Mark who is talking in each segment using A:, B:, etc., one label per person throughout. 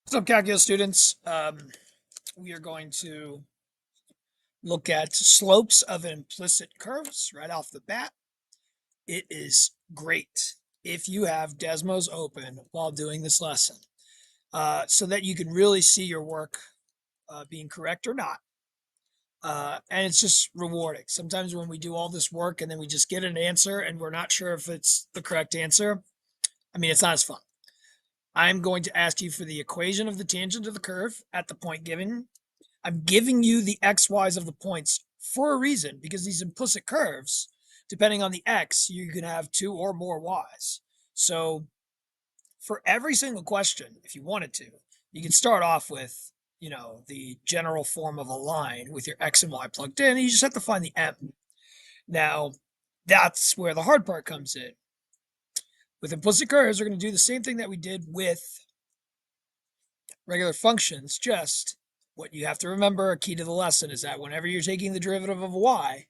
A: What's up, calculus students? We are going to look at slopes of implicit curves right off the bat. It is great if you have Desmos open while doing this lesson, so that you can really see your work being correct or not. And it's just rewarding. Sometimes when we do all this work and then we just get an answer and we're not sure if it's the correct answer, I mean, it's not as fun. I'm going to ask you for the equation of the tangent of the curve at the point given. I'm giving you the xy's of the points for a reason, because these implicit curves, depending on the x, you can have two or more y's. So for every single question, if you wanted to, you can start off with, the general form of a line with your x and y plugged in, and you just have to find the m. Now, that's where the hard part comes in. With implicit curves, we're going to do the same thing that we did with regular functions, just what you have to remember, a key to the lesson, is that whenever you're taking the derivative of y,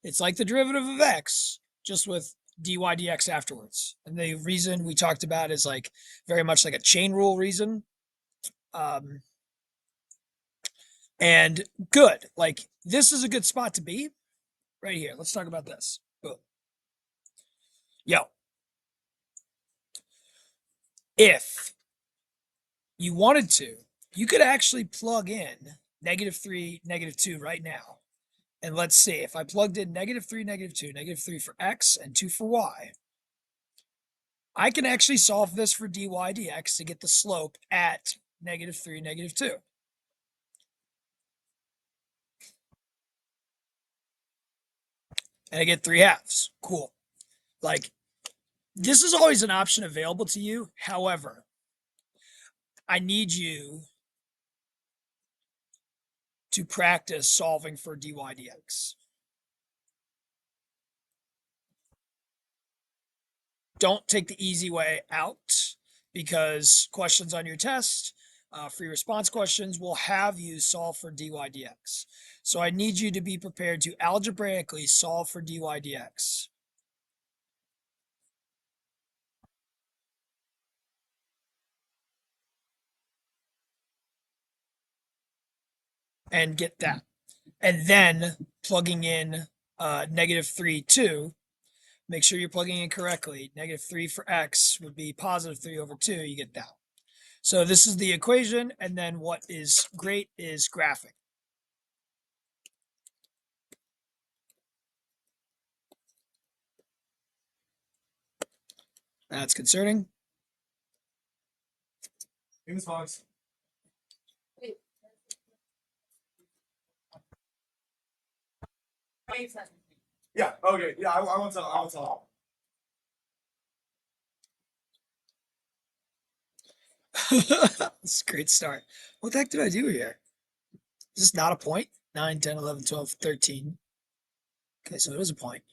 A: it's like the derivative of x, just with dy dx afterwards. And the reason we talked about is like very much like a chain rule reason. And good, like this is a good spot to be right here. Let's talk about this. Boom. Yo, if you wanted to, you could actually plug in -3, -2 right now. And let's see, if I plugged in -3, -2, -3 for x and 2 for y, I can actually solve this for dy dx to get the slope at -3, -2. And I get 3/2. Cool. Like, this is always an option available to you. However, I need you to practice solving for dy dx. Don't take the easy way out, because questions on your test, free response questions, will have you solve for dy dx. So I need you to be prepared to algebraically solve for dy dx. And get that. And then plugging in -3, 2. Make sure you're plugging in correctly. -3 for x would be +3/2. You get that. So this is the equation, and then what is great is graphing. That's concerning.
B: Who's Fox? Yeah. Okay. Yeah. I won't tell. I won't tell.
A: It's a great start. What the heck did I do here? Is this not a point? 9, 10, 11, 12, 13. Okay, so it is a point.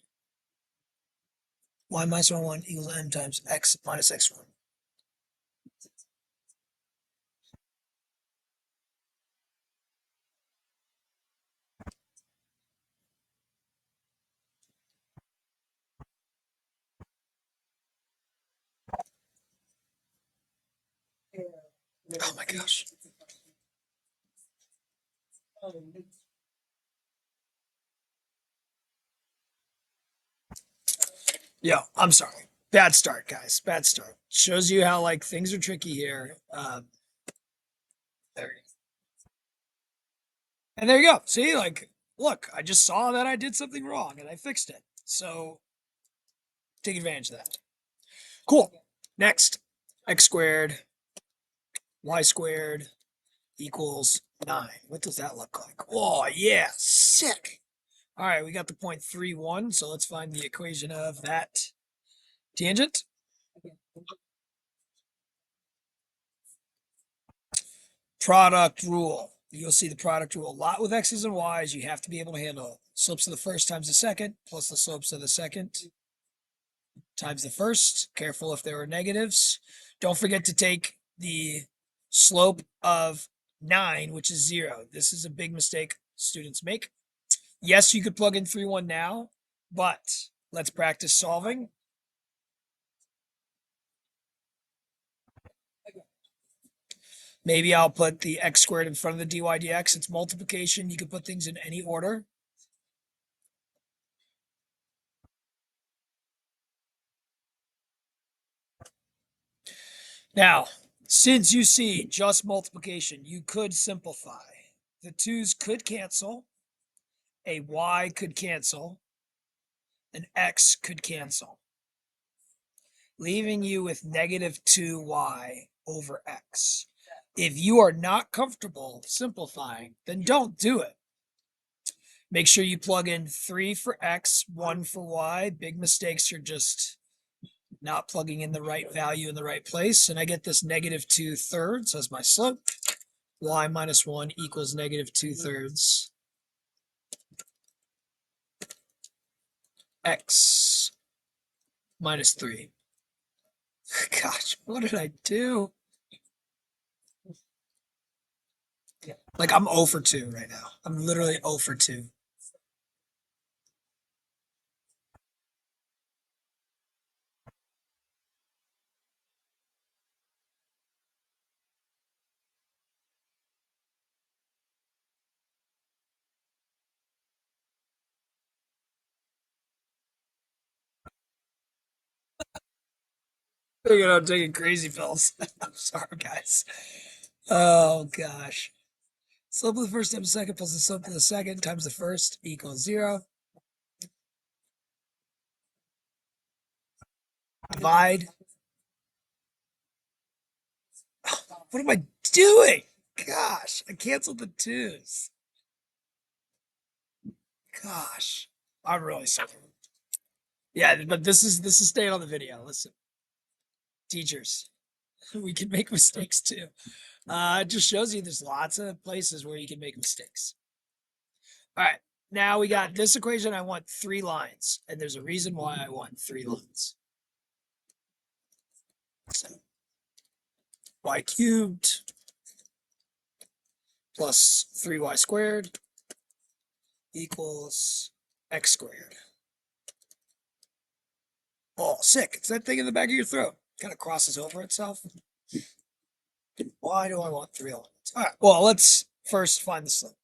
A: Y minus 1 equals m times x minus x1. Oh my gosh. Yeah, I'm sorry. Bad start, guys. Bad start. Shows you how like things are tricky here. There you go. And there you go. See, like, look, I just saw that I did something wrong and I fixed it. So take advantage of that. Cool. Next, x squared, y squared equals 9. What does that look like? Oh, yeah, sick. All right, we got the point 3, 1. So let's find the equation of that tangent. Product rule. You'll see the product rule a lot with x's and y's. You have to be able to handle slopes of the first times the second plus the slopes of the second times the first. Careful if there are negatives. Don't forget to take the slope of 9, which is 0. This is a big mistake students make. Yes, you could plug in 3, 1 now, but let's practice solving. Maybe I'll put the x squared in front of the dy dx. It's multiplication. You can put things in any order. Now, since you see just multiplication, you could simplify. The 2's could cancel. A y could cancel. An x could cancel, leaving you with negative 2y over x. If you are not comfortable simplifying, then don't do it. Make sure you plug in 3 for x, 1 for y. Big mistakes are just not plugging in the right value in the right place. And I get this negative 2/3 as my slope. Y minus 1 equals negative 2/3 x minus 3. Gosh, what did I do? Like, I'm 0 for 2 right now. I'm literally 0 for 2. I'm taking crazy pills. I'm sorry, guys. Oh, gosh. Slope of the first times the second plus the slope of the second times the first equals 0. Divide. What am I doing? Gosh, I canceled the 2's. Gosh, I'm really sorry. Yeah, but this is staying on the video. Listen, teachers, we can make mistakes too. It just shows you there's lots of places where you can make mistakes. All right, now we got this equation. I want 3 lines, and there's a reason why I want 3 lines. So, y cubed plus 3y squared equals x squared. Oh, sick. It's that thing in the back of your throat. Kind of crosses over itself. Why do I want 3 lines? All right, well, let's first find the slope.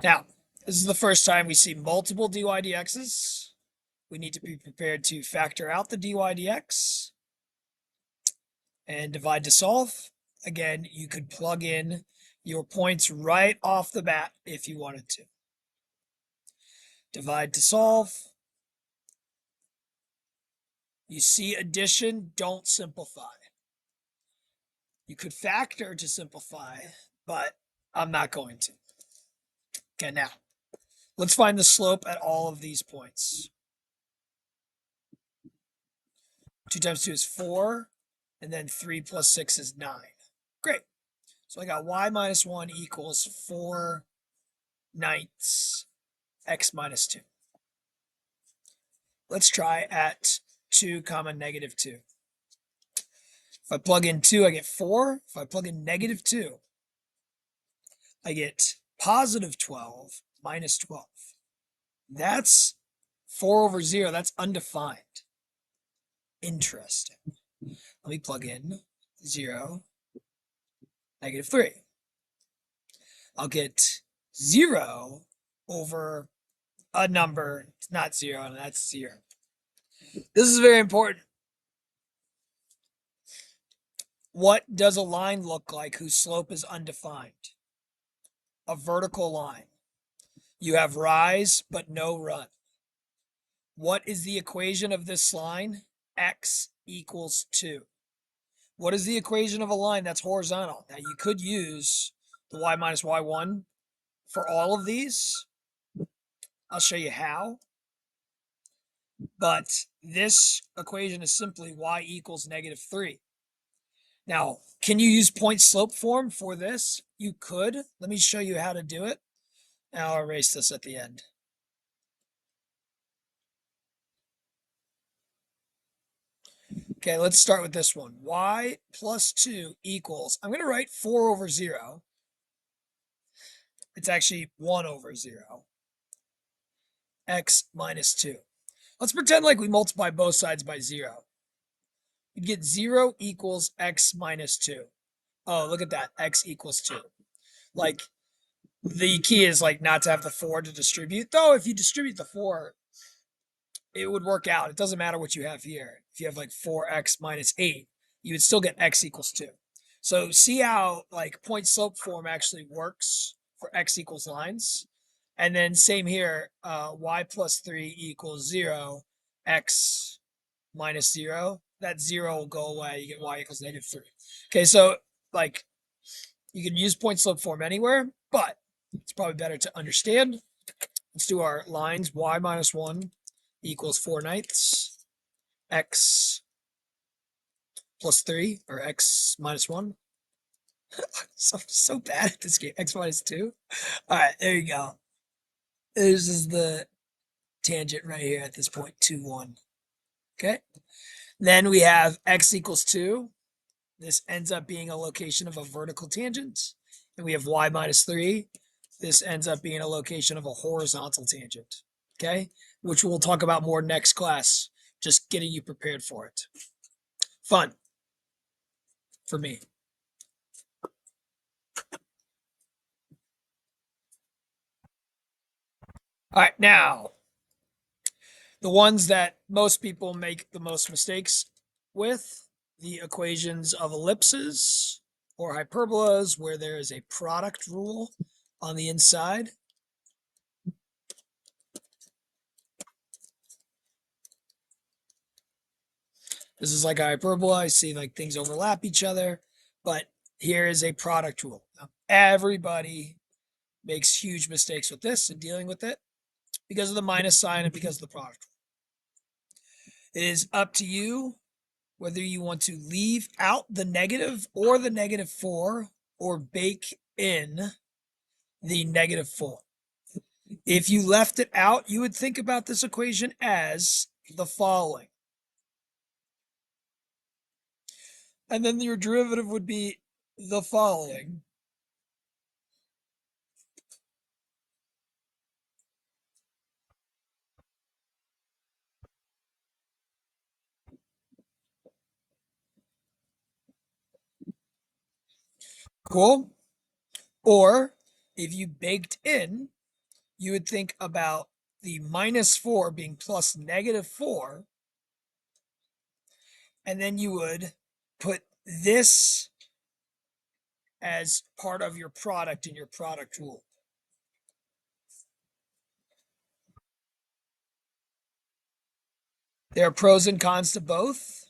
A: Now, this is the first time we see multiple dy dx's. We need to be prepared to factor out the dy dx and divide to solve. Again, you could plug in your points right off the bat if you wanted to. Divide to solve. You see addition, don't simplify. You could factor to simplify, but I'm not going to. Okay, now let's find the slope at all of these points. 2 times 2 is 4, and then 3 plus 6 is 9. Great. So I got y minus 1 equals 4/9 x minus 2. Let's try at 2 comma negative 2. If I plug in 2, I get 4. If I plug in negative 2, I get positive 12 minus 12. That's 4 over 0. That's undefined. Interesting. Let me plug in 0, negative 3. I'll get 0 over a number. It's not 0, and that's 0. This is very important. What does a line look like whose slope is undefined? A vertical line. You have rise, but no run. What is the equation of this line? X equals 2. What is the equation of a line that's horizontal? Now, you could use the y minus y1 for all of these. I'll show you how. But this equation is simply y equals negative 3. Now, can you use point slope form for this? You could. Let me show you how to do it. And I'll erase this at the end. Okay, let's start with this one. Y plus 2 equals, I'm going to write 4 over 0. It's actually 1 over 0. X minus 2. Let's pretend like we multiply both sides by 0. You'd get 0 equals x minus 2. Oh, look at that. X equals 2. Like, the key is like not to have the 4 to distribute. Though, if you distribute the 4, it would work out. It doesn't matter what you have here. If you have like 4x minus 8, you would still get x equals 2. So see how like point slope form actually works for x equals lines. And then same here, y plus 3 equals 0, x minus 0. That 0 will go away. You get y equals negative 3. Okay, so like you can use point slope form anywhere, but it's probably better to understand. Let's do our lines. Y minus 1 equals 4/9. X plus 3, or x minus 1. So bad at this game. X minus 2. All right, there you go. This is the tangent right here at this point, 2, 1. Okay. Then we have x equals 2. This ends up being a location of a vertical tangent. And we have y minus 3. This ends up being a location of a horizontal tangent. Okay. Which we'll talk about more next class. Just getting you prepared for it. Fun. For me. All right, now the ones that most people make the most mistakes with, the equations of ellipses or hyperbolas, where there is a product rule on the inside. This is like a hyperbola. I see like things overlap each other, but here is a product rule. Now, everybody makes huge mistakes with this and dealing with it because of the minus sign and because of the product rule. It is up to you whether you want to leave out the negative or the negative 4 or bake in the negative 4. If you left it out, you would think about this equation as the following. And then your derivative would be the following. Cool? Or if you baked in, you would think about the minus 4 being plus negative 4. And then you would put this as part of your product in your product rule. There are pros and cons to both.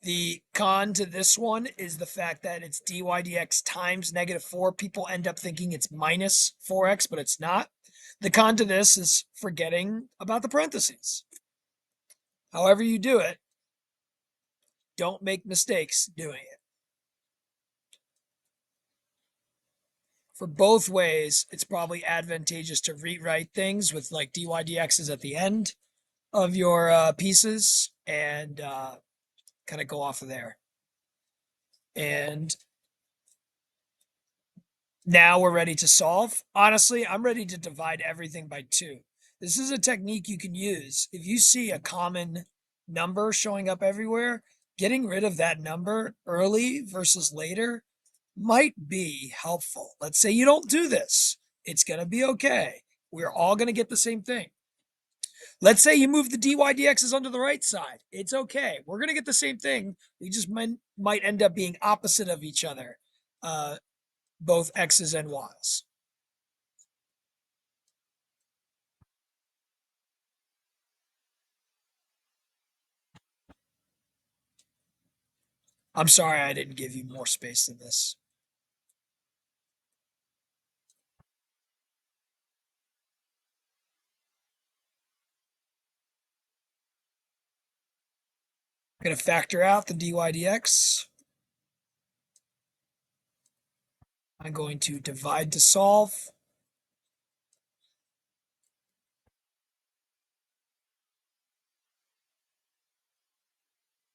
A: The con to this one is the fact that it's dy dx times negative 4. People end up thinking it's minus 4x, but it's not. The con to this is forgetting about the parentheses. However you do it, don't make mistakes doing it. For both ways, it's probably advantageous to rewrite things with like dy dx's at the end of your pieces and kind of go off of there. And now we're ready to solve. Honestly, I'm ready to divide everything by 2. This is a technique you can use. If you see a common number showing up everywhere, getting rid of that number early versus later might be helpful. Let's say you don't do this. It's going to be okay. We're all going to get the same thing. Let's say you move the dy dx's onto the right side. It's okay. We're going to get the same thing. We just might end up being opposite of each other, both x's and y's. I'm sorry I didn't give you more space than this. I'm going to factor out the dy dx. I'm going to divide to solve.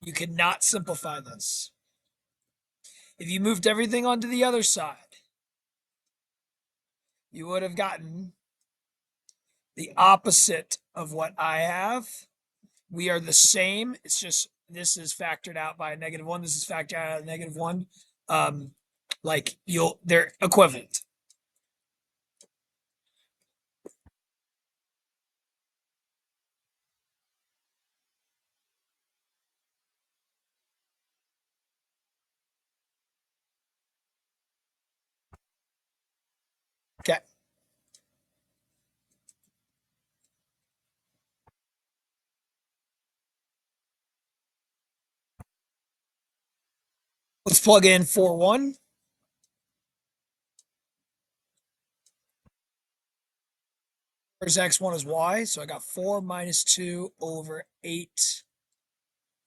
A: You cannot simplify this. If you moved everything onto the other side, you would have gotten the opposite of what I have. We are the same. It's just this is factored out by a -1. This is factored out at a -1. Like they're equivalent. Okay. Let's plug in 4, 1. Where's x1 is y. So I got 4 minus 2 over 8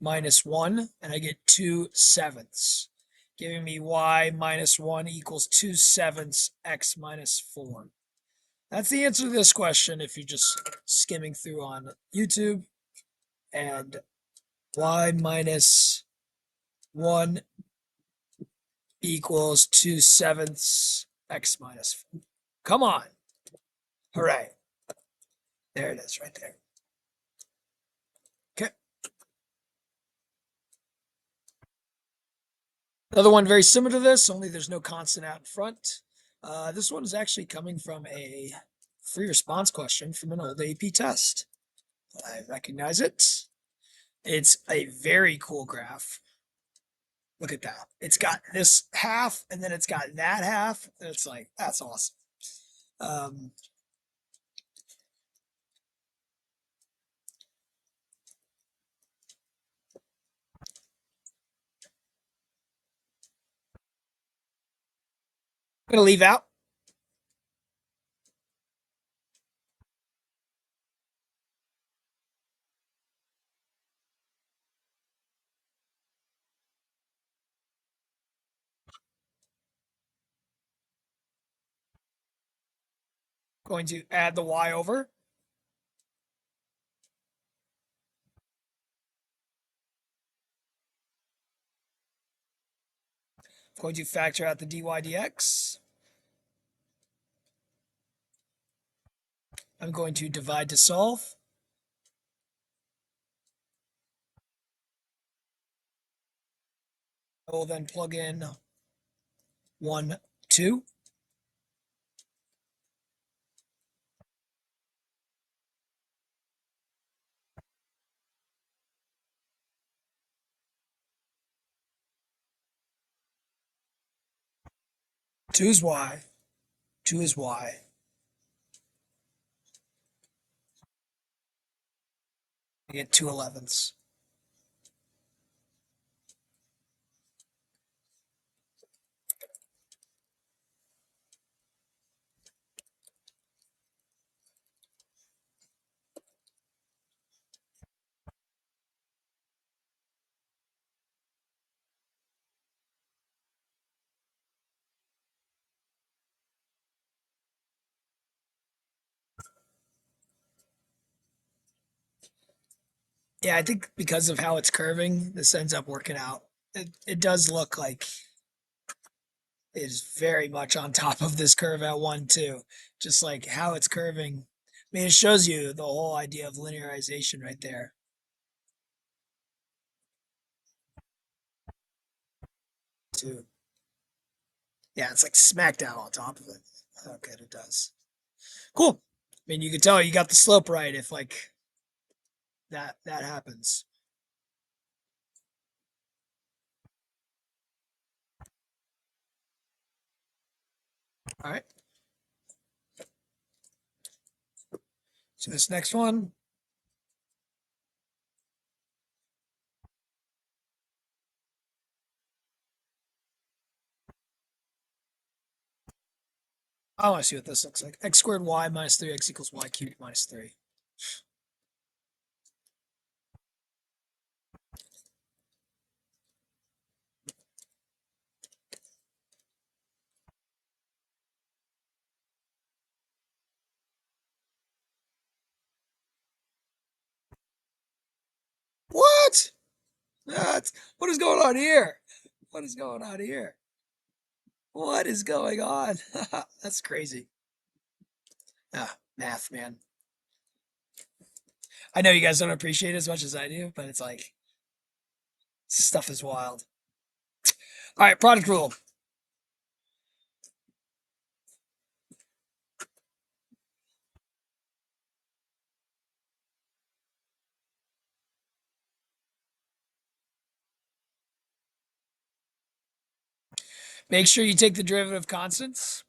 A: minus 1, and I get 2/7, giving me y minus 1 equals 2/7 x minus 4. That's the answer to this question if you're just skimming through on YouTube. And y minus 1 equals 2/7 x minus 4. Come on. Hooray. There it is right there. Okay. Another one very similar to this, only there's no constant out in front. This one is actually coming from a free response question from an old AP test. I recognize it. It's a very cool graph. Look at that. It's got this half and then it's got that half. It's like, that's awesome. I'm going to leave out. Going to add the y over. Going to factor out the dy dx. I'm going to divide to solve. I will then plug in 1, 2. Two is y. 2 is y. I get 2/11. Yeah, I think because of how it's curving, this ends up working out. It does look like it is very much on top of this curve at 1, 2. Just like how it's curving. I mean, it shows you the whole idea of linearization right there. Too. Yeah, it's like smack down on top of it. How good it does. Cool. I mean, you can tell you got the slope right if like that happens. All right. So this next one. I want to see what this looks like. X squared y minus 3x equals y cubed minus 3. What? What is going on here? What is going on here? What is going on? That's crazy. Math, man. I know you guys don't appreciate it as much as I do, but it's like stuff is wild. All right, product rule. Make sure you take the derivative of constants.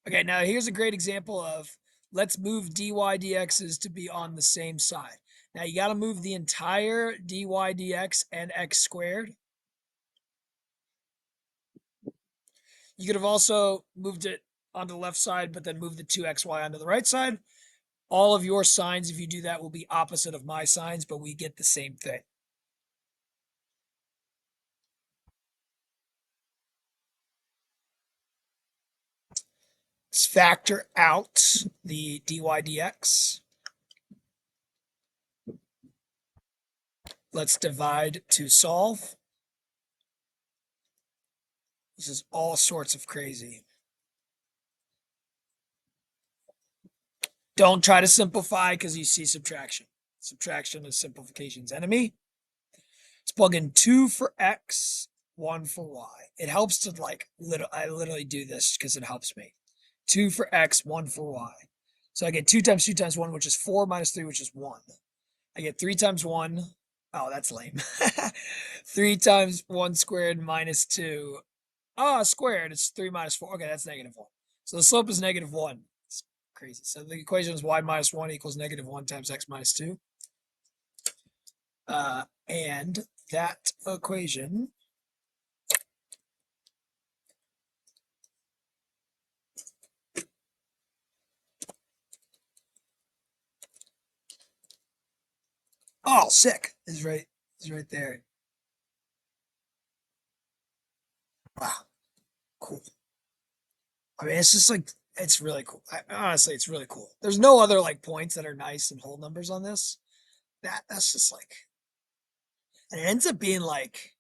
A: Okay, now here's a great example of let's move dy dx's to be on the same side. Now you got to move the entire dy dx and x squared. You could have also moved it onto the left side, but then moved the 2xy onto the right side. All of your signs, if you do that, will be opposite of my signs, but we get the same thing. Let's factor out the dy dx. Let's divide to solve. This is all sorts of crazy. Don't try to simplify because you see subtraction. Subtraction is simplification's enemy. Let's plug in 2 for x, 1 for y. It helps to I literally do this because it helps me. 2 for x, 1 for y. So I get 2 times 2 times 1, which is 4 minus 3, which is 1. I get 3 times 1. Oh, that's lame. 3 times 1 squared minus 2. Squared. It's 3 minus 4. Okay, that's negative 1. So the slope is negative 1. It's crazy. So the equation is y minus 1 equals negative 1 times x minus 2. And that equation sick is right there. Wow, cool. I mean, it's just like it's really cool. Honestly, it's really cool. There's no other like points that are nice and whole numbers on this. That's just like, and it ends up being like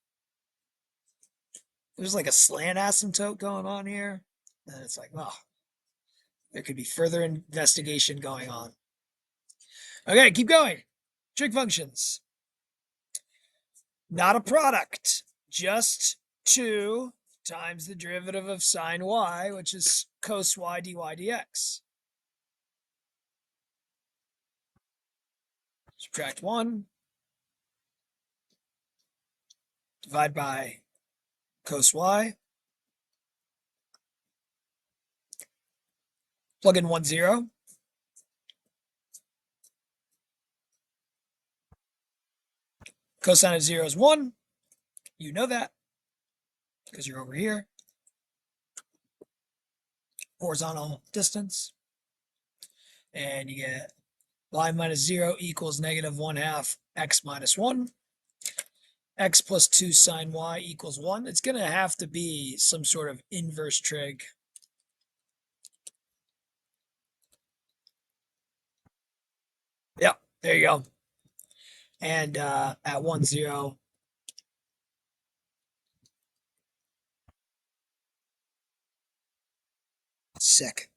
A: there's like a slant asymptote going on here, and it's like, oh, there could be further investigation going on. Okay, keep going. Trig functions. Not a product, just 2 times the derivative of sine y, which is cos y dy dx. Subtract 1. Divide by cos y. Plug in 1, 0. Cosine of 0 is 1. You know that because you're over here. Horizontal distance. And you get y minus 0 equals negative 1/2 x minus 1. X plus 2 sine y equals 1. It's going to have to be some sort of inverse trig. Yeah, there you go. And at 1, 0, sick.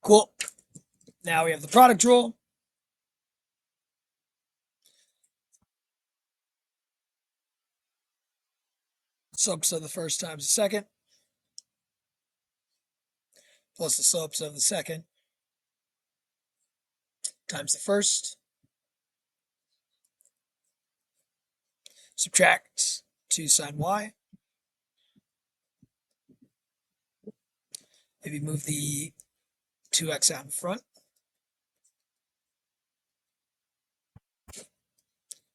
A: Cool. Now we have the product rule. Slopes of the first times the second, plus the slopes of the second times the first. Subtract 2 sine y. Maybe move the 2x out in front.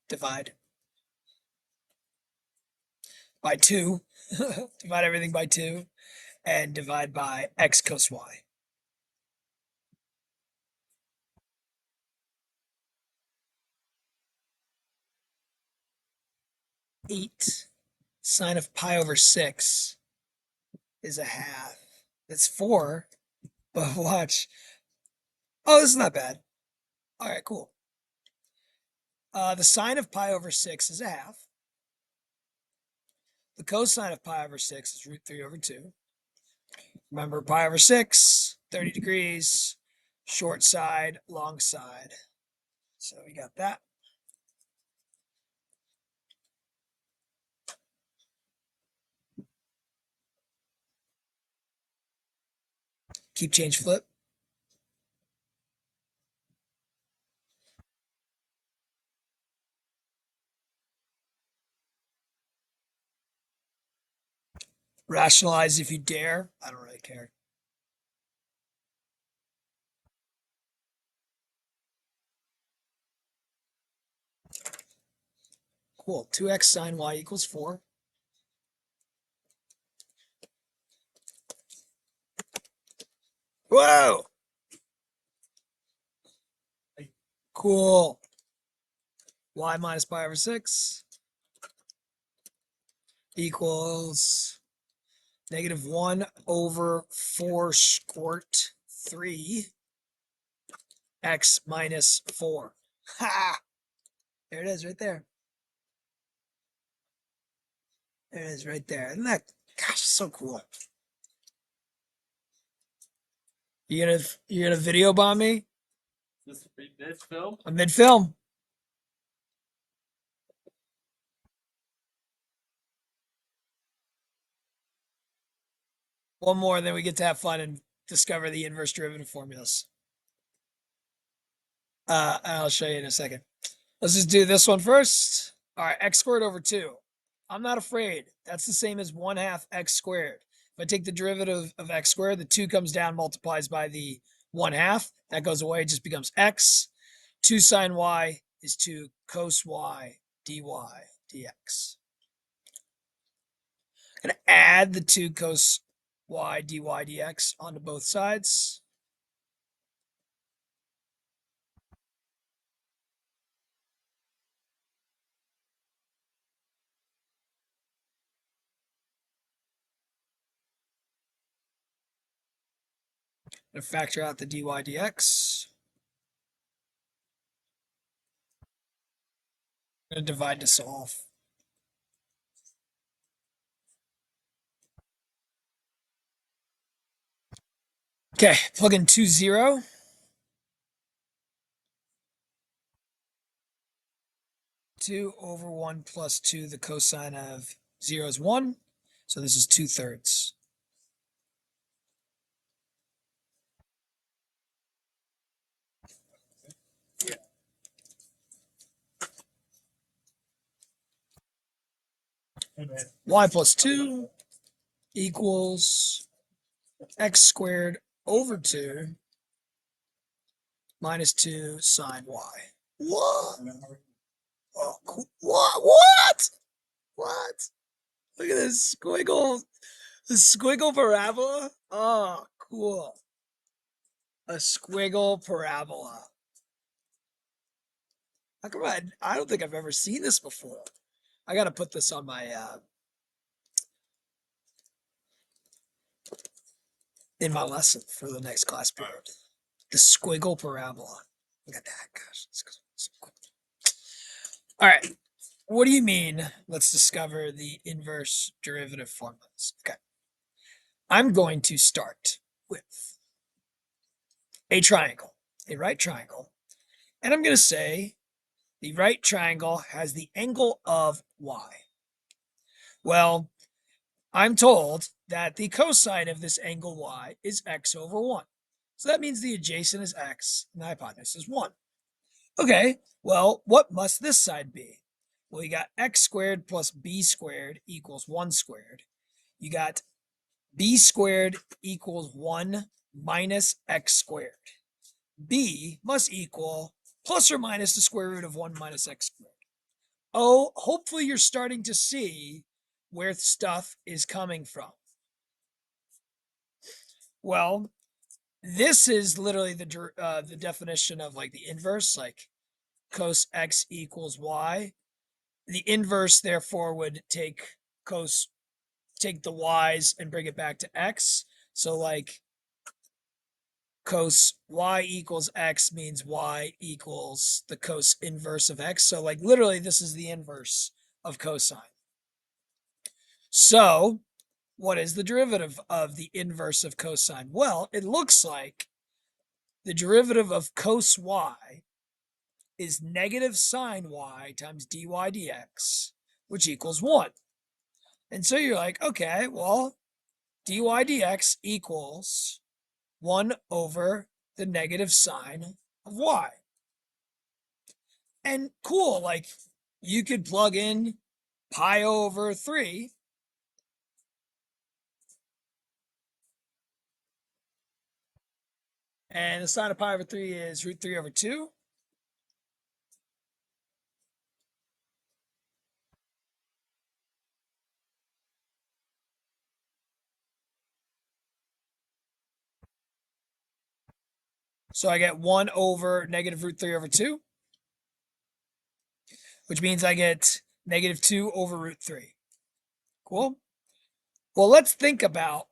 A: Divide by 2. Divide everything by 2. And divide by x cos y. 8 sine of pi over 6 is a half. That's 4. But watch. Oh, this is not bad. All right, cool. The sine of pi over 6 is a half. The cosine of pi over 6 is root 3 over 2. Remember, pi over 6 30 degrees, short side, long side. So we got that. Keep change flip. Rationalize if you dare. I don't really care. Cool. 2x sine y equals 4. Whoa! Cool. Y minus pi over 6 equals negative 1 over 4 squirt 3 x minus 4. Ha! There it is right there. There it is right there. Isn't that, gosh, so cool. You gonna video bomb me?
B: This mid film.
A: I'm mid film. One more, then we get to have fun and discover the inverse derivative formulas. I'll show you in a second. Let's just do this one first. All right, x squared over 2. I'm not afraid. That's the same as 1/2 x squared. If I take the derivative of x squared, the 2 comes down, multiplies by the 1/2. That goes away, it just becomes x. 2 sine y is 2 cos y dy dx. I'm going to add the 2 cos y dy dx onto both sides. I'm going to factor out the dy dx. I'm going to divide to solve. Okay, plug in 2, 0. 2 over 1 plus 2, the cosine of 0 is 1. So this is 2/3. Yeah. Y plus 2 equals x squared over 2 minus 2 sine y. What? Oh, cool. What? What? Look at this squiggle. The squiggle parabola. Oh, cool. A squiggle parabola. How come I don't think I've ever seen this before. I got to put this on my in my lesson for the next class period. The squiggle parabola. Look at that, gosh. So cool. All right. What do you mean? Let's discover the inverse derivative formulas. Okay. I'm going to start with a triangle, a right triangle. And I'm going to say the right triangle has the angle of y. Well, I'm told that the cosine of this angle y is x over 1. So that means the adjacent is x and the hypotenuse is 1. Okay, well, what must this side be? Well, you got x squared plus b squared equals 1 squared. You got b squared equals 1 minus x squared. B must equal plus or minus the square root of 1 minus x squared. Oh, hopefully you're starting to see where stuff is coming from. Well, this is literally the definition of like the inverse, like cos x equals y. The inverse, therefore, would take the y's and bring it back to x. So like cos y equals x means y equals the cos inverse of x. So like literally this is the inverse of cosine. So what is the derivative of the inverse of cosine? Well, it looks like the derivative of cos y is negative sine y times dy dx, which equals 1. And so you're like, okay, well, dy dx equals 1 over the negative sine of y. And cool, like you could plug in pi over 3. And the sine of pi over 3 is root 3 over 2. So I get 1 over negative root 3 over 2, which means I get negative 2 over root 3. Cool. Well, let's think about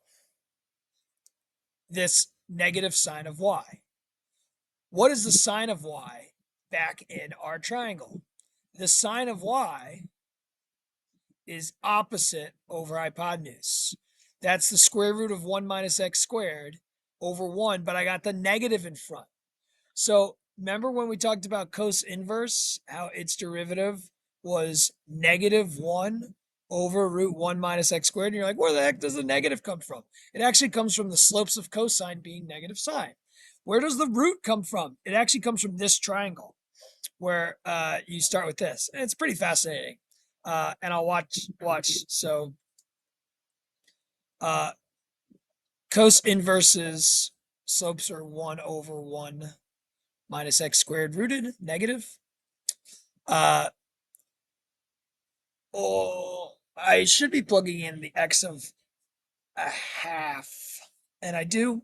A: this negative sine of y. What is the sine of y back in our triangle? The sine of y is opposite over hypotenuse. That's the square root of 1 minus x squared over 1, but I got the negative in front. So remember when we talked about cos inverse, how its derivative was negative 1 over root 1 minus x squared? And you're like, where the heck does the negative come from? It actually comes from the slopes of cosine being negative sine. Where does the root come from? It actually comes from this triangle where you start with this. And it's pretty fascinating. And I'll watch. So cos inverses slopes are 1 over 1 minus x squared rooted, negative. I should be plugging in the x of a half. And I do.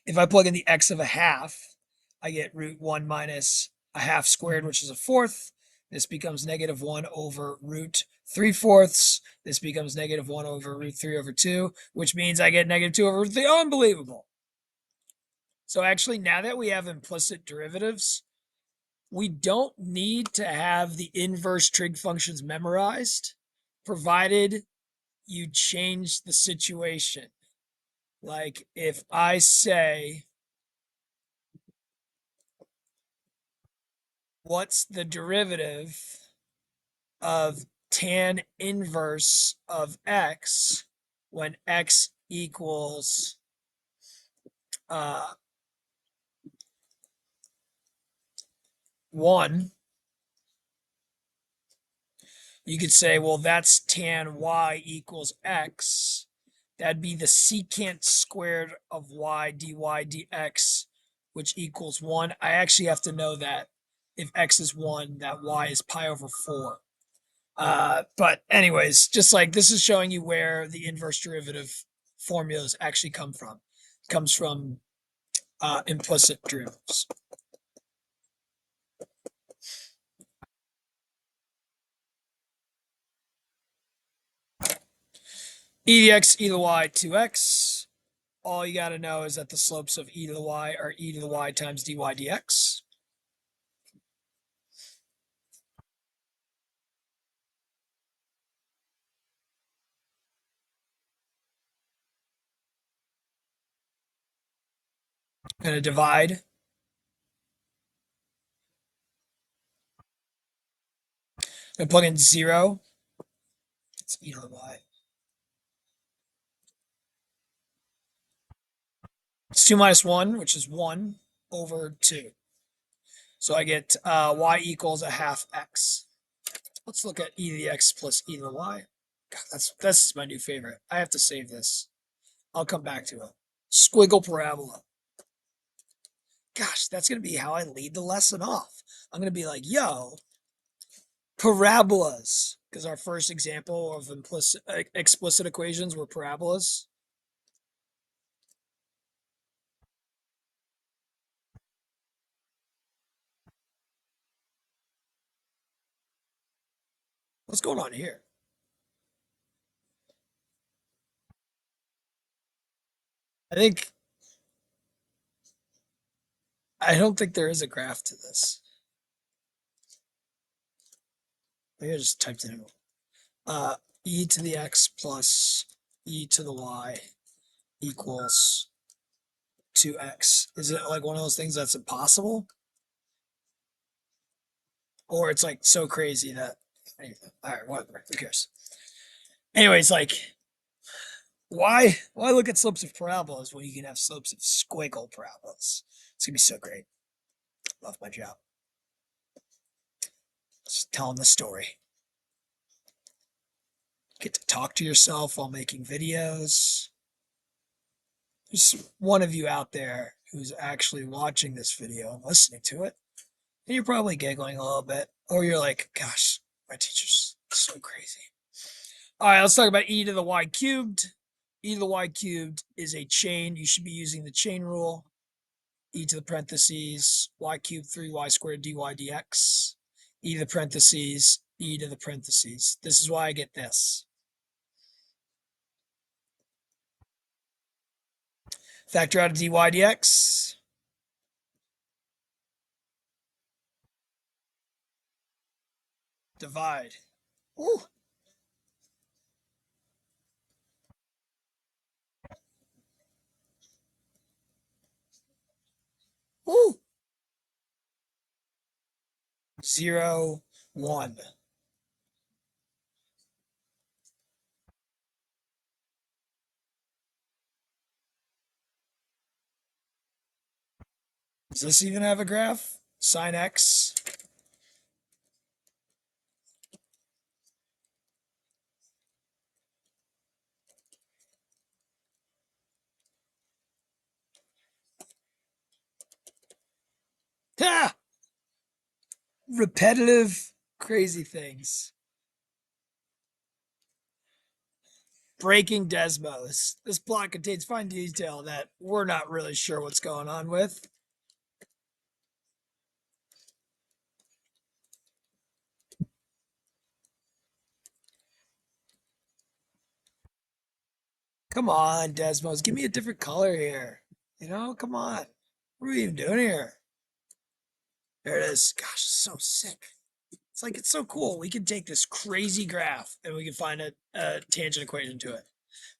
A: If I plug in the x of a half, I get root 1 minus a half squared, which is a fourth. This becomes negative 1 over root 3/4. This becomes negative 1 over root 3 over 2, which means I get negative 2 over root 3. Unbelievable. So actually, now that we have implicit derivatives, we don't need to have the inverse trig functions memorized, provided you change the situation. Like if I say, what's the derivative of tan inverse of x when x equals 1? You could say, well, that's tan y equals x. That'd be the secant squared of y dy dx, which equals 1. I actually have to know that if x is 1, that y is pi over 4. But anyways, just like this is showing you where the inverse derivative formulas actually come from. It comes from implicit derivatives. E to the x, e to the y, 2x. All you got to know is that the slopes of e to the y are e to the y times dy dx. I'm going to divide. I'm going to plug in 0. It's e to the y. It's 2 minus 1, which is 1 over 2. So I get y equals a half x. Let's look at e to the x plus e to the y. God, that's my new favorite. I have to save this. I'll come back to it. Squiggle parabola. Gosh, that's going to be how I lead the lesson off. I'm going to be like, yo, parabolas. Because our first example of explicit equations were parabolas. What's going on here? I don't think there is a graph to this. Maybe I just typed it in. e to the x plus e to the y equals 2x. Is it like one of those things that's impossible? Or it's like so crazy that, all right, whatever, who cares? Anyways, like, why look at slopes of parabolas when you can have slopes of squiggle parabolas? It's gonna be so great. Love my job. Just telling the story. Get to talk to yourself while making videos. There's one of you out there who's actually watching this video and listening to it. And you're probably giggling a little bit. Or you're like, gosh, my teacher's so crazy. All right, let's talk about e to the y cubed. E to the y cubed is a chain. You should be using the chain rule. E to the parentheses, y cubed 3y squared dy dx. E to the parentheses, e to the parentheses. This is why I get this. Factor out of dy dx. Divide. Ooh. Ooh. 0, 1. Does this even have a graph? Sine x. Ha! Repetitive, crazy things. Breaking desmos. This plot contains fine detail that we're not really sure what's going on with. Come on, desmos. Give me a different color here. You know, come on. What are we even doing here? There it is. Gosh, so sick. It's like, it's so cool. We can take this crazy graph and we can find a tangent equation to it.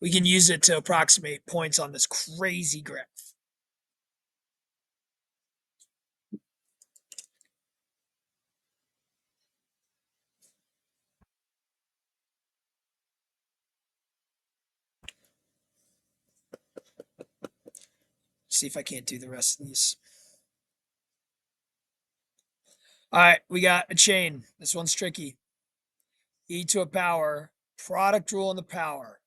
A: We can use it to approximate points on this crazy graph. See if I can't do the rest of these. All right, we got a chain. This one's tricky. E to a power, product rule in the power.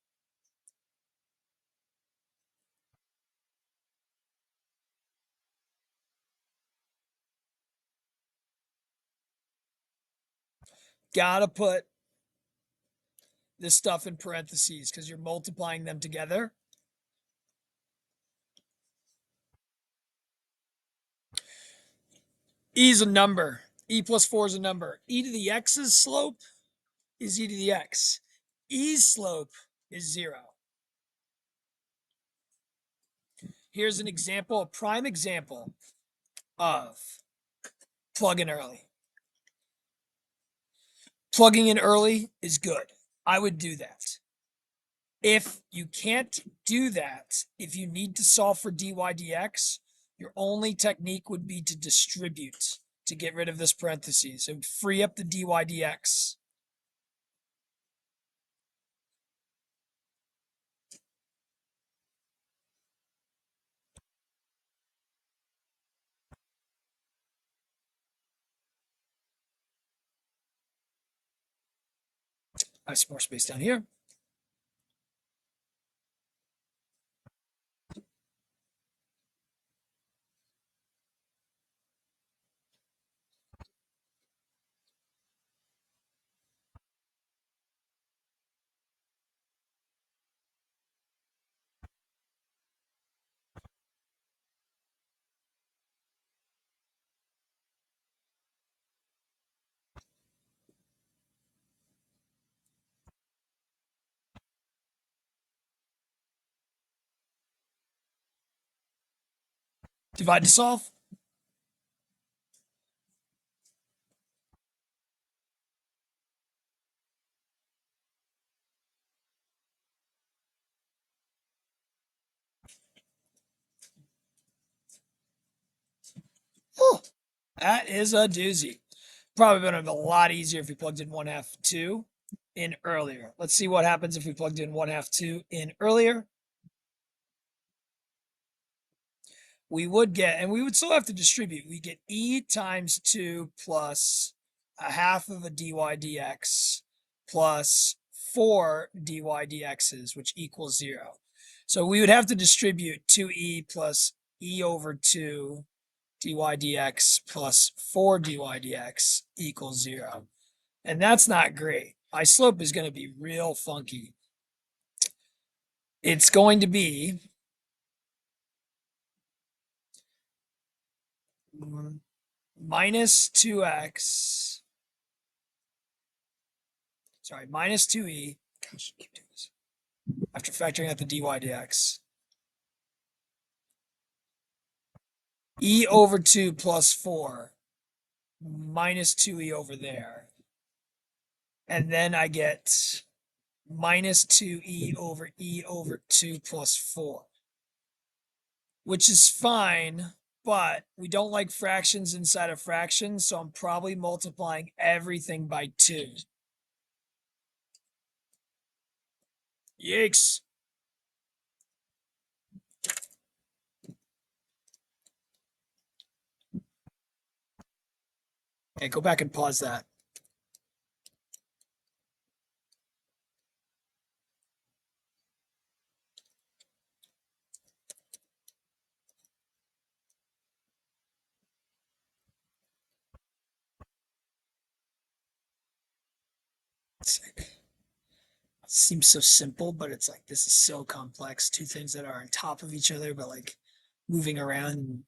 A: Gotta put this stuff in parentheses because you're multiplying them together. E is a number. E plus 4 is a number. E to the x's slope is e to the x. E's slope is 0. Here's an example, a prime example of plug in early. Plugging in early is good. I would do that. If you can't do that, if you need to solve for dy dx, your only technique would be to distribute to get rid of this parentheses. It would free up the dy dx. I have some more space down here. Divide to solve. That is a doozy. Probably would have been a lot easier if we plugged in 1/2 2 in earlier. Let's see what happens if we plugged in 1/2 2 in earlier. We would get, and we would still have to distribute. We get e times 2 plus 1/2 of a dy dx plus 4 dy dx's, which equals 0. So we would have to distribute 2e plus e over 2 dy dx plus 4 dy dx equals 0. And that's not great. My slope is going to be real funky. It's going to be minus 2x, sorry, minus 2e, gosh, I keep doing this, after factoring out the dy dx, e over 2 plus 4 minus 2e over there. And then I get minus 2e over 2 plus 4, which is fine, but we don't like fractions inside of fractions, so I'm probably multiplying everything by 2. Yikes. Okay, go back and pause that. Seems so simple, but it's like this is so complex. Two things that are on top of each other, but like moving around.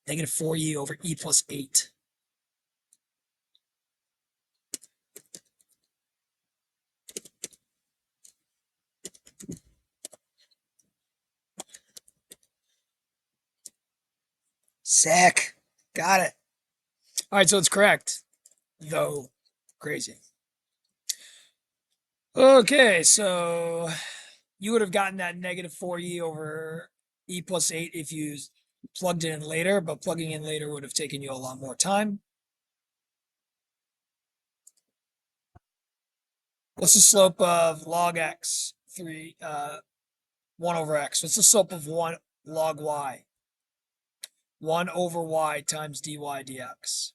A: Negative 4e over e plus 8. Sick. Got it. All right, so it's correct, though crazy. Okay, so you would have gotten that negative 4e over e plus 8 if you plugged it in later, but plugging in later would have taken you a lot more time. What's the slope of log x? 1 over x. What's the slope of 1 log y? 1 over y times dy dx.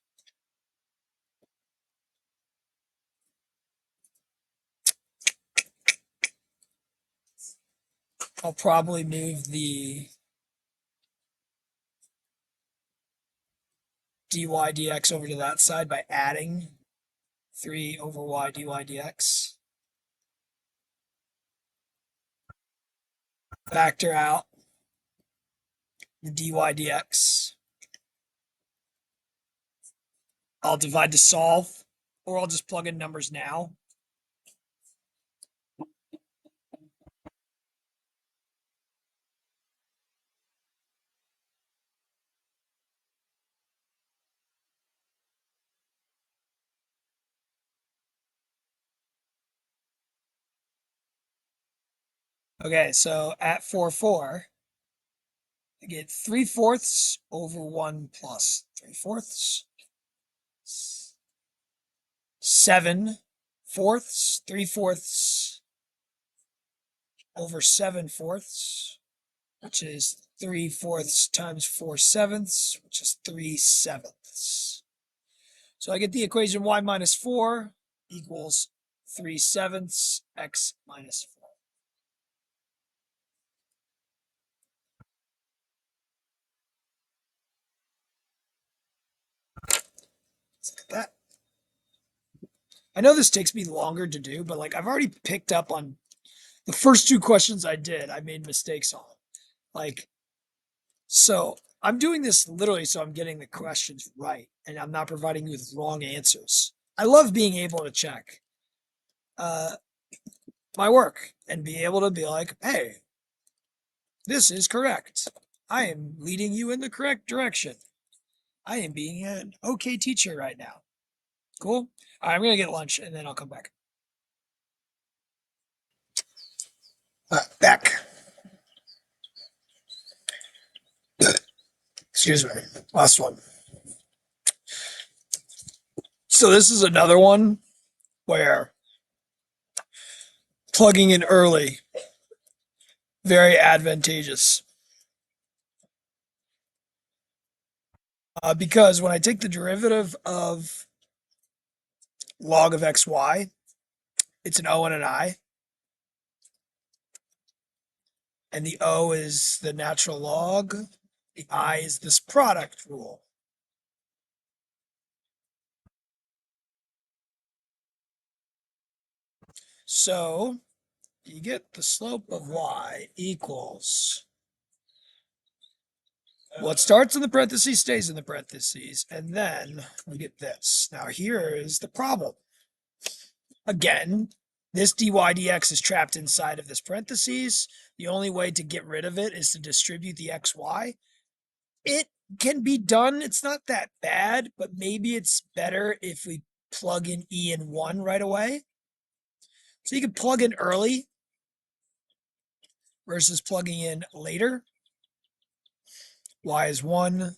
A: I'll probably move the dy dx over to that side by adding 3 over y dy dx. Factor out the dy dx. I'll divide to solve, or I'll just plug in numbers now. Okay, so at 4, 4, I get 3/4 over 1 plus 3/4. 7/4, 3/4 over 7/4, which is 3/4 times 4/7, which is 3/7. So I get the equation y minus 4 equals 3/7 x minus 4. Let's look at that. I know this takes me longer to do, but like I've already picked up on the first two questions I did, I made mistakes on. Like, so I'm doing this literally so I'm getting the questions right and I'm not providing you with wrong answers. I love being able to check my work and be able to be like, hey, this is correct. I am leading you in the correct direction. I am being an okay teacher right now. Cool. All right, I'm gonna get lunch and then I'll come back. Back. Excuse me. Last one. So this is another one where plugging in early, very advantageous. Because when I take the derivative of log of xy, it's an O and an I. And the O is the natural log. The I is this product rule. So you get the slope of y equals what starts in the parentheses stays in the parentheses. And then we get this. Now here is the problem. Again, this dy dx is trapped inside of this parentheses. The only way to get rid of it is to distribute the xy. It can be done. It's not that bad, but maybe it's better if we plug in e and 1 right away. So you can plug in early versus plugging in later. Y is 1.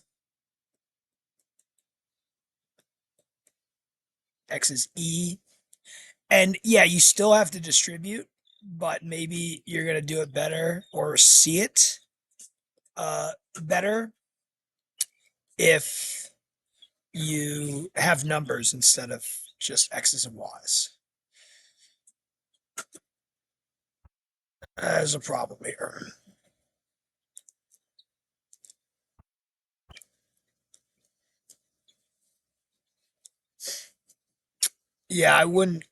A: X is E. And yeah, you still have to distribute, but maybe you're going to do it better or see it better if you have numbers instead of just X's and Y's. There's a problem here. Yeah,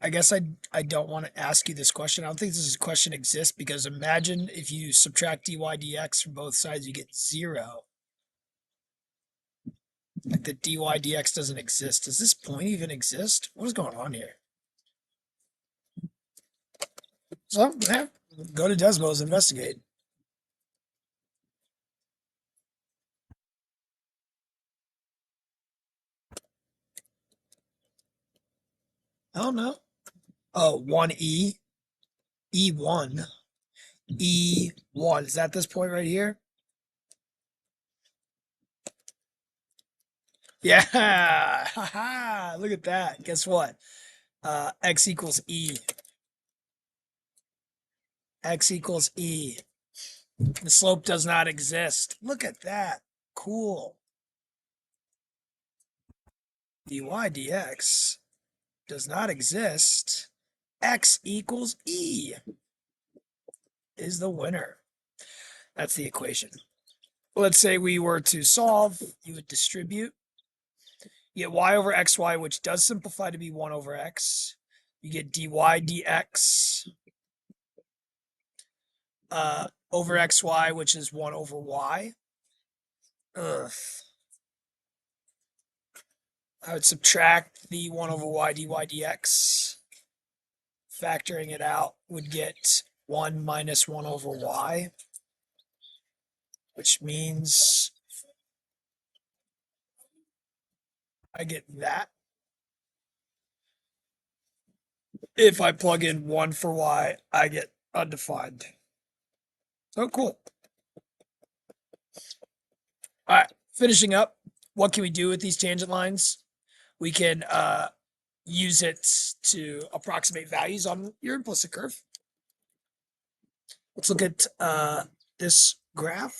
A: I guess I don't want to ask you this question. I don't think this question exists because imagine if you subtract dy dx from both sides, you get 0. Like the dy dx doesn't exist. Does this point even exist? What is going on here? So, yeah, go to Desmos, investigate. I don't know. Oh, 1e, e1, e1. Is that this point right here? Yeah, haha, look at that. Guess what? X equals E. X equals E. The slope does not exist. Look at that. Cool. dy dx does not exist. X equals E is the winner. That's the equation. Let's say we were to solve, you would distribute. You get y over xy, which does simplify to be 1 over x. You get dy dx over xy, which is 1 over y. Ugh. I would subtract the 1 over y dy dx. Factoring it out would get 1 minus 1 over y, which means I get that. If I plug in 1 for y, I get undefined. So cool. All right, finishing up. What can we do with these tangent lines? We can use it to approximate values on your implicit curve. Let's look at this graph.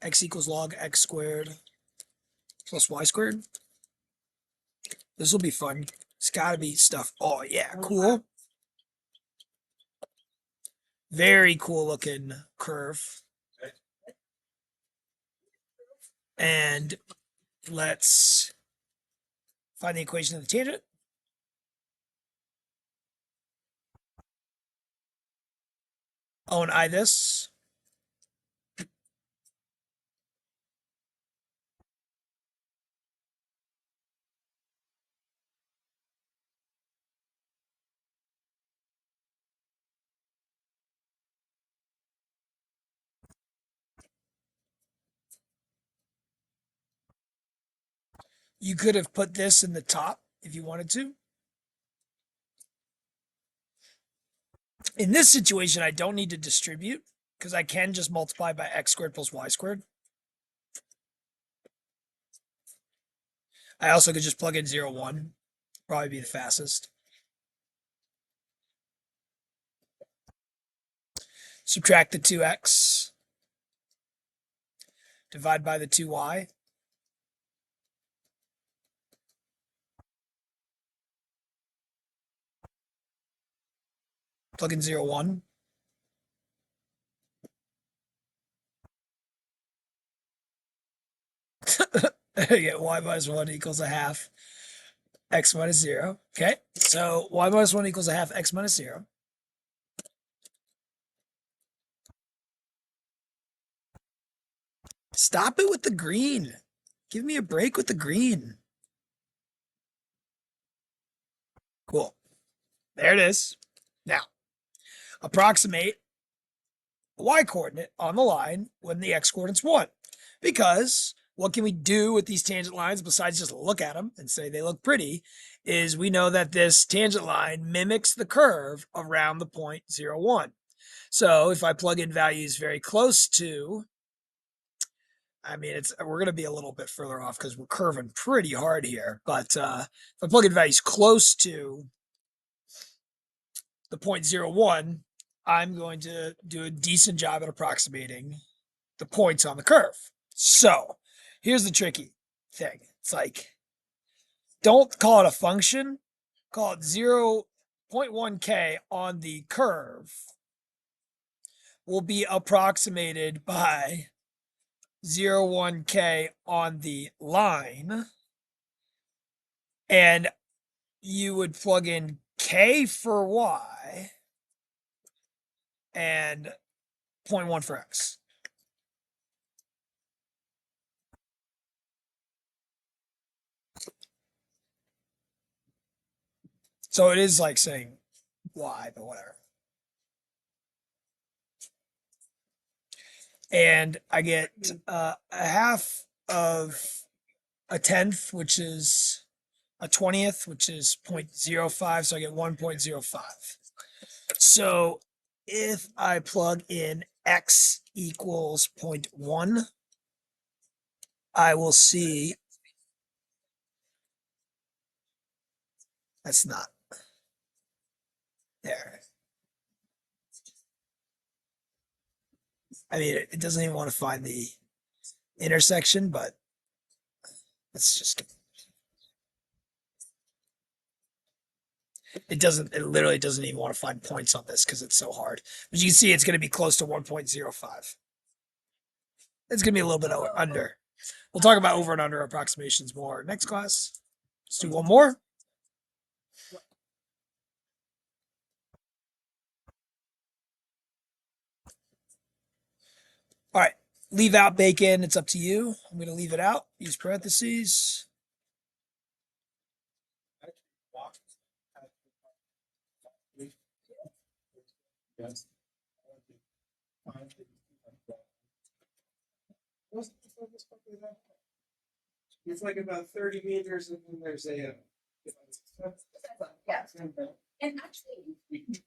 A: X equals log x squared plus y squared. This will be fun. It's got to be stuff. Oh, yeah, cool. Very cool looking curve. And let's find the equation of the tangent. Oh, and I this. You could have put this in the top if you wanted to. In this situation, I don't need to distribute because I can just multiply by x squared plus y squared. I also could just plug in 0, 1. Probably be the fastest. Subtract the 2x. Divide by the 2y. Plug in 0, 1. Get y minus 1 equals a half x minus 0. Okay, so y minus 1 equals a half x minus 0. Stop it with the green. Give me a break with the green. Cool. There it is. Now, approximate the y coordinate on the line when the x coordinate's 1. Because what can we do with these tangent lines besides just look at them and say they look pretty is we know that this tangent line mimics the curve around the point 0, 1. So if I plug in values very close to, I mean, we're going to be a little bit further off because we're curving pretty hard here. But if I plug in values close to the 0.01, I'm going to do a decent job at approximating the points on the curve. So here's the tricky thing. It's like, don't call it a function, call it 0.1k on the curve will be approximated by 0.1k on the line. And you would plug in k for y and 0.1 for x. So it is like saying y, but whatever. And I get a half of a tenth, which is a 20th, which is 0.05. So I get 1.05. So if I plug in x equals 0.1, I will see that's not there. I mean, it doesn't even want to find the intersection, but let's just. It literally doesn't even want to find points on this because it's so hard. But you can see it's going to be close to 1.05. It's going to be a little bit under. We'll talk about over and under approximations more next class. Let's do one more. All right. Leave out bacon. It's up to you. I'm going to leave it out. Use parentheses.
B: It's like about 30 meters, and then there's a.
C: Yeah. And actually, it's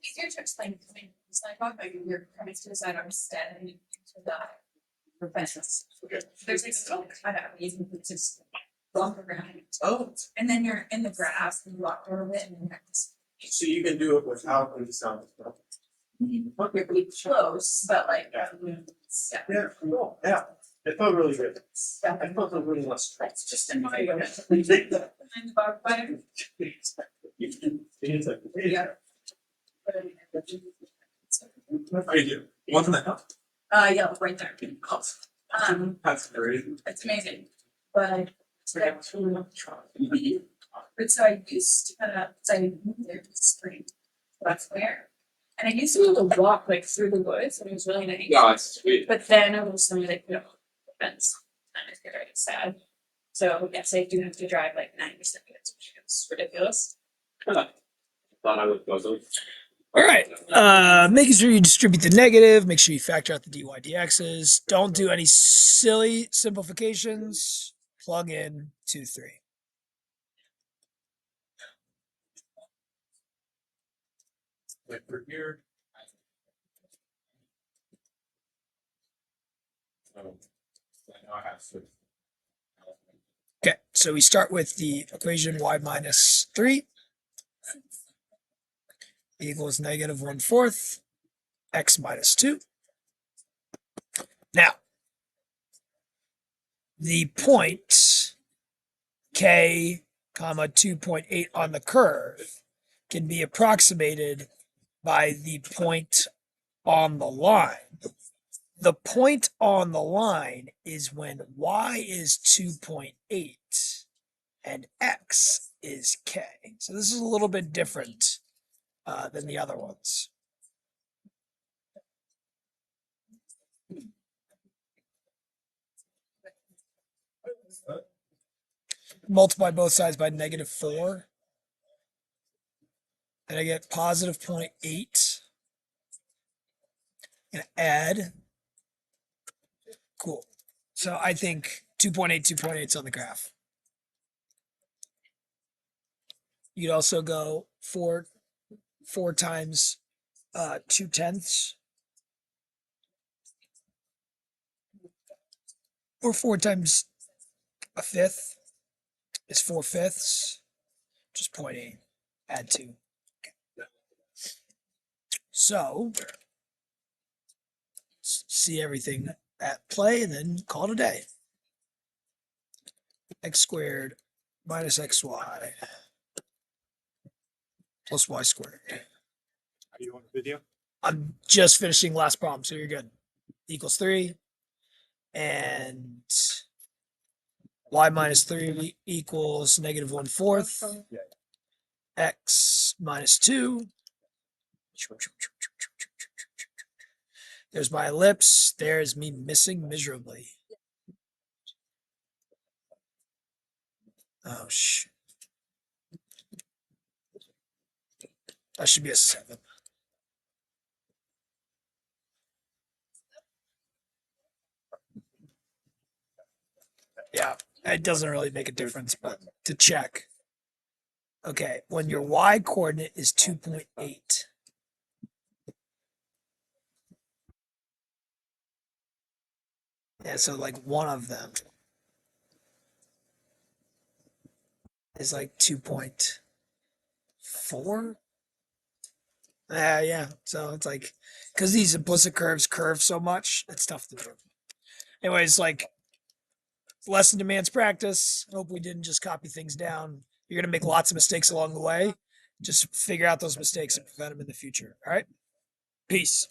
C: easier to explain to me. It's like, oh, you're coming to the side, I'm standing to the professionals. There's like a little cutout, you can just walk around.
B: Oh,
C: And then you're in the grass and you walk over it and that's.
B: so you can do it without the sound.
C: You're pretty close, but like, yeah.
B: Yeah, cool. Yeah, it felt really good.
C: Yeah.
B: I felt a little less stressed.
C: It's just in my way.
B: Yeah.
C: Behind the barbed wire. Yeah.
B: How you do? One and a half.
C: Yeah, right there.
B: That's great.
C: It's amazing, but. But so I used to, so I moved there this spring, last winter. And I used to be able to walk like through the woods and it was really nice.
B: Yeah, it's sweet.
C: But then I was somebody like, fence. And it's very sad. So yes, I do have to drive like 90 minutes, which is ridiculous.
B: Thought I would go those.
A: All right. Making sure you distribute the negative. Make sure you factor out the dy dx's. Don't do any silly simplifications. Plug in 2, 3.
B: Like for here. So now I have to.
A: Okay, so we start with the equation y minus 3 equals negative 1/4 x minus 2. Now, the point k comma 2.8 on the curve can be approximated by the point on the line. The point on the line is when y is 2.8 and x is k. So this is a little bit different than the other ones. Multiply both sides by -4. And I get positive 0.8. And add. Cool. So I think 2.8, 2.8 is on the graph. You'd also go 4 times 2/10 or 4 times a fifth is 4/5, just 0.8, add 2. So see everything at play and then call it a day. X squared minus xy plus y squared.
B: Are you on video?
A: I'm just finishing last problem, so you're good. Equals 3. And y minus 3 equals negative 1/4 x minus 2. There's my ellipse. There's me missing miserably. Oh, shit. That should be a 7. Yeah, it doesn't really make a difference, but to check. Okay, when your y coordinate is 2.8. Yeah, so like one of them is like 2.4. Yeah. So it's like, because these implicit curves curve so much, it's tough to do. Anyways, like, lesson demands practice. Hope we didn't just copy things down. You're going to make lots of mistakes along the way. Just figure out those mistakes and prevent them in the future. All right. Peace.